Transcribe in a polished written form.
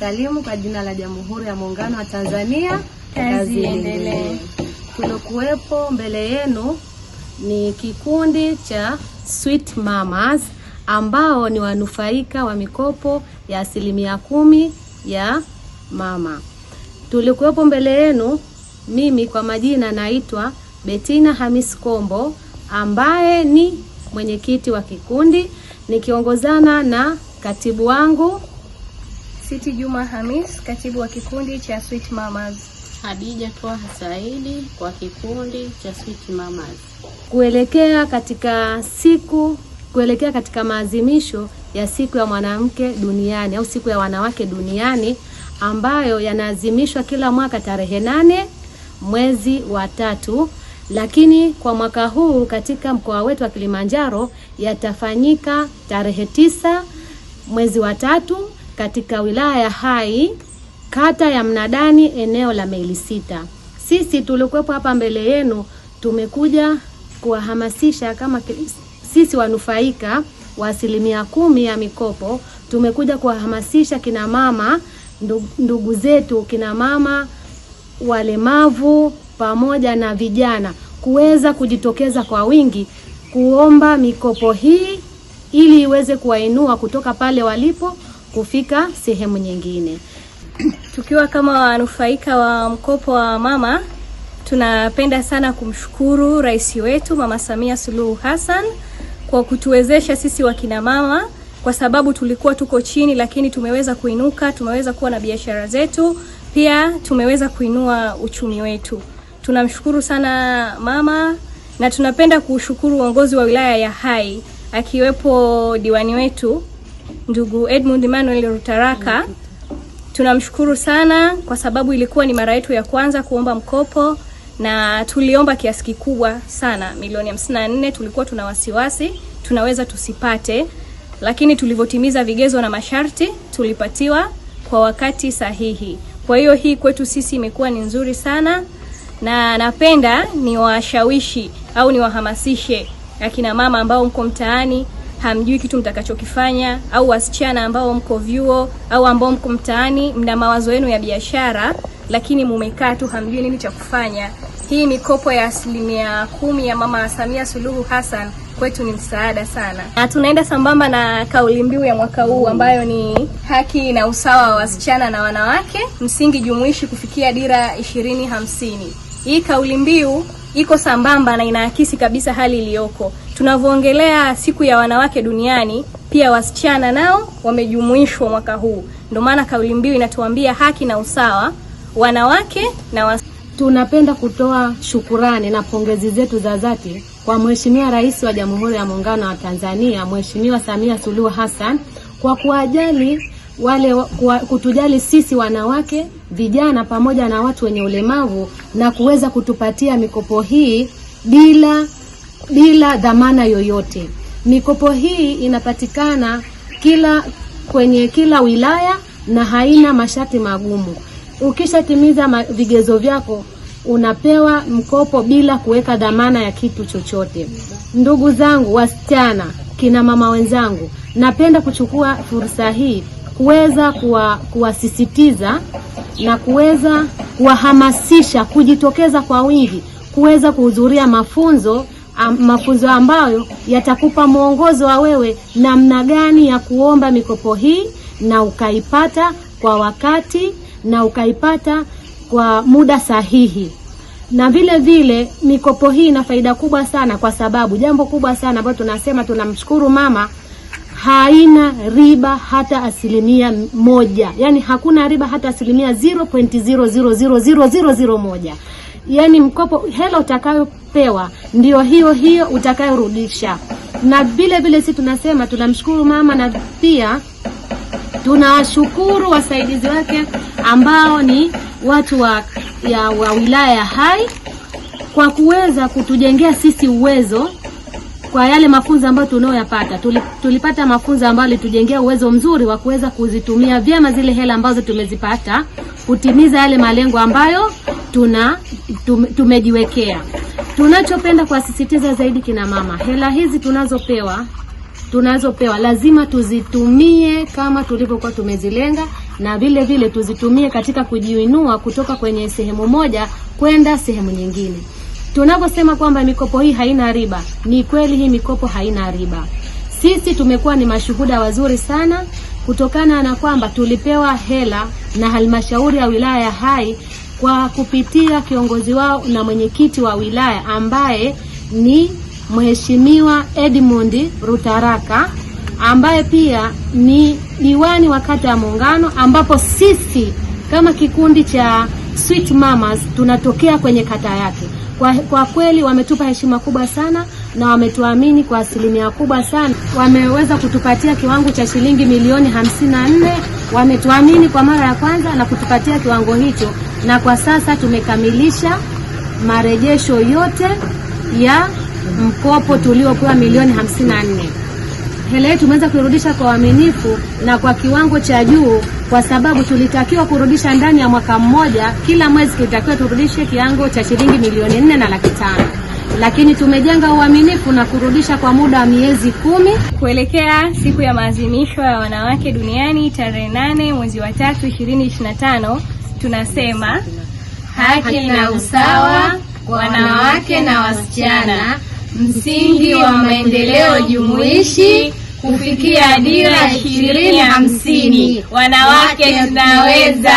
Salimu kwa jina la Jamhuri ya Muungano wa Tanzania. Kazi endelee. Tulokuwepo mbele yenu ni kikundi cha Sweet Mamas ambao ni wanufaika wa mikopo ya 10% ya mama. Tulikuwepo mbele yenu, mimi kwa majina naitwa Betina Hamis Kombo ambaye ni mwenyekiti wa kikundi, nikiongozana na katibu wangu Siti Juma Hamis, katibu wa kikundi cha Sweet Mamas. Hadija Twaha Saidi kwa kikundi cha Sweet Mamas. Kuelekea katika maadhimisho ya siku ya mwanamke duniani au siku ya wanawake duniani ambayo yanaadhimishwa kila mwaka tarehe 8 mwezi wa 3, lakini kwa mwaka huu katika mkoa wetu wa Kilimanjaro yatafanyika tarehe 9 mwezi wa 3 katika wilaya ya Hai, kata ya Mnadani, eneo la Maili Sita. Sisi tulikuwepo hapa mbele yenu, tumekuja kuwahamasisha kama sisi wanufaika wa 10% ya mikopo. Tumekuja kuwahamasisha kina mama, ndugu zetu kina mama walemavu pamoja na vijana kuweza kujitokeza kwa wingi kuomba mikopo hii ili iweze kuwainua kutoka pale walipo kufika sehemu nyingine. Tukiwa kama wanufaika wa mkopo wa mama, tunapenda sana kumshukuru Rais wetu Mama Samia Suluhu Hassan kwa kutuwezesha sisi wakina mama, kwa sababu tulikuwa tuko chini lakini tumeweza kuinuka, tumeweza kuwa na biashara zetu, pia tumeweza kuinua uchumi wetu. Tunamshukuru sana mama, na tunapenda kushukuru uongozi wa wilaya ya Hai akiwepo diwani wetu ndugu Edmund Emmanuel Rutaraka. Tunamshukuru sana kwa sababu ilikuwa ni mara yetu ya kwanza kuomba mkopo, na tuliomba kiasi kikubwa sana, milioni 54. Tulikuwa tuna wasiwasi tunaweza tusipate, lakini tulivyotimiza vigezo na masharti tulipatiwa kwa wakati sahihi. Kwa hiyo hii kwetu sisi imekuwa ni nzuri sana, na napenda ni washawishi au ni wahamasishe akina mama ambao mko mtaani hamjui kitu mtakachokifanya, au wasichana ambao mko vyuo au ambao mko mtaani mna mawazo yenu ya biashara lakini mumekaa tu hamjui nini cha kufanya. Hii mikopo ya 10% ya Mama Samia Suluhu Hassan kwetu ni msaada sana. Na tunaenda sambamba na kauli mbiu ya mwaka huu ambayo ni haki na usawa wa wasichana na wanawake, msingi jumuishi kufikia dira 2050. Hii kauli mbiu iko sambamba na inaakisi kabisa hali iliyoko. Tunavyoongelea siku ya wanawake duniani, pia wasichana nao wamejumuishwa mwaka huu. Ndio maana kauli mbiu inatuambia haki na usawa, wanawake na Tunapenda kutoa shukurani na pongezi zetu za dhati kwa Mheshimiwa Rais wa Jamhuri ya Muungano wa Tanzania, Mheshimiwa Samia Suluhu Hassan, kwa kutujali sisi wanawake, vijana pamoja na watu wenye ulemavu, na kuweza kutupatia mikopo hii bila dhamana yoyote. Mikopo hii inapatikana kwenye kila wilaya na haina masharti magumu. Ukishatimiza vigezo vyako unapewa mkopo bila kuweka dhamana ya kitu chochote. Ndugu zangu wasichana, kina mama wenzangu, napenda kuchukua fursa hii kuweza kuwasisitiza na kuweza kuwahamasisha kujitokeza kwa wingi kuweza kuhudhuria mafunzo ambayo yatakupa mwongozo wa wewe namna gani ya kuomba mikopo hii na ukaipata kwa wakati na ukaipata kwa muda sahihi. Na vile vile mikopo hii ina faida kubwa sana, kwa sababu jambo kubwa sana ambalo tunasema tunamshukuru mama, haina riba hata 1%. Yani hakuna riba hata 0.0000001. Yani mkopo hela utakayopewa ndio hiyo utakayorudisha. Na vile vile sisi tunasema tunamshukuru mama, na pia tunawashukuru wasaidizi wake ambao ni watu wa wilaya ya Hai kwa kuweza kutujengea sisi uwezo kwa yale mafunzo ambayo tunayoyapata. Tulipata mafunzo ambayo litujengea uwezo mzuri wa kuweza kuzitumia vyema zile hela ambazo tumezipata kutimiza yale malengo ambayo tumejiwekea. Tunachopenda kuasisitiza zaidi kina mama, hela hizi tunazopewa tunazopewa lazima tuzitumie kama tulivyokuwa tumezilenga, na vile vile tuzitumie katika kujiinua kutoka kwenye sehemu moja kwenda sehemu nyingine. Tunaposema kwamba mikopo hii haina riba, ni kweli hii mikopo haina riba. Sisi tumekuwa ni mashuhuda wazuri sana, kutokana na kwamba tulipewa hela na halmashauri ya wilaya ya Hai kwa kupitia kiongozi wao na mwenyekiti wa wilaya ambaye ni Mheshimiwa Edmund Rutaraka, ambaye pia ni diwani wa kata ya Muungano, ambapo sisi kama kikundi cha Sweet Mamas tunatokea kwenye kata yake. Kwa kweli wametupa heshima kubwa sana na wametuamini kwa asilimia kubwa sana. Wameweza kutupatia kiwango cha shilingi milioni 54. Wametuamini kwa mara ya kwanza na kutupatia kiwango hicho, na kwa sasa tumekamilisha marejesho yote ya mkopo tuliopewa milioni 54. Hela yetu tumeweza kurudisha kwa uaminifu na kwa kiwango cha juu, kwa sababu tulitakiwa kurudisha ndani ya mwaka mmoja. Kila mwezi tulitakiwa turudishe kiwango cha shilingi milioni 4,500,000, lakini tumejenga uaminifu na kurudisha kwa muda wa miezi 10. Kuelekea siku ya maadhimisho ya wanawake duniani tarehe 8 mwezi wa 3 2025, tunasema haki na usawa, wanawake na wasichana, msingi wa maendeleo jumuishi, kufikia dira 2050. Wanawake tunaweza!